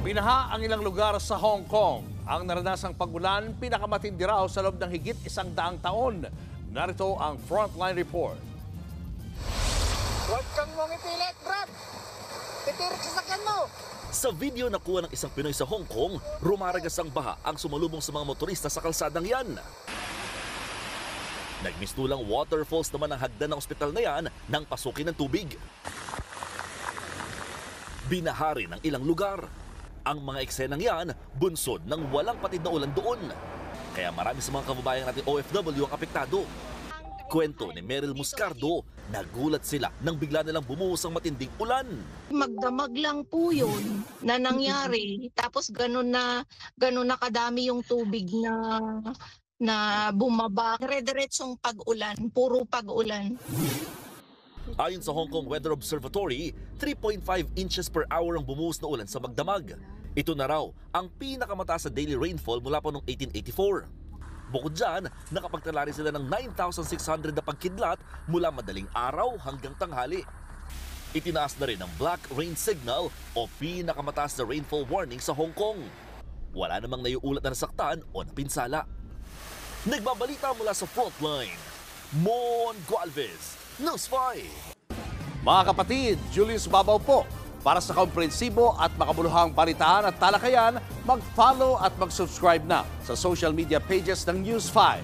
Binaha ang ilang lugar sa Hong Kong. Ang naranasang pag-ulan, pinakamatindi raw sa loob ng higit 100 taon. Narito ang Frontline Report. Huwag kang mangipilit, Brad! Titirik sa sakyan mo! Sa video na kuha ng isang Pinoy sa Hong Kong, rumaragas ang baha ang sumalubong sa mga motorista sa kalsadang yan. Nagmistulang waterfalls naman ang hagdan ng ospital na yan nang pasukin ng tubig. Binahari ng ilang lugar. Ang mga eksenang yan, bunsod ng walang patid na ulan doon. Kaya marami sa mga kababayan natin OFW ang apektado. Kwento ni Meryl Muscardo, nagulat sila nang bigla nilang bumuhos ang matinding ulan. Magdamag lang po yun na nangyari. Tapos ganun na kadami yung tubig na bumaba. Dire-diretsong pag-ulan, puro pag-ulan. Ayon sa Hong Kong Weather Observatory, 3.5 inches per hour ang bumuhos na ulan sa Magdamag. Ito na raw ang pinakamataas sa daily rainfall mula pa noong 1884. Bukod dyan, nakapagtala rin sila ng 9,600 na pagkidlat mula madaling araw hanggang tanghali. Itinaas na rin ang Black Rain Signal o pinakamataas na rainfall warning sa Hong Kong. Wala namang naiulat na nasaktan o napinsala. Nagbabalita mula sa Frontline, Mon Gualvez, News 5. Mga kapatid, Julius Babaw po. Para sa komprehensibo at makabuluhang balitaan at talakayan, mag-follow at mag-subscribe na sa social media pages ng News 5.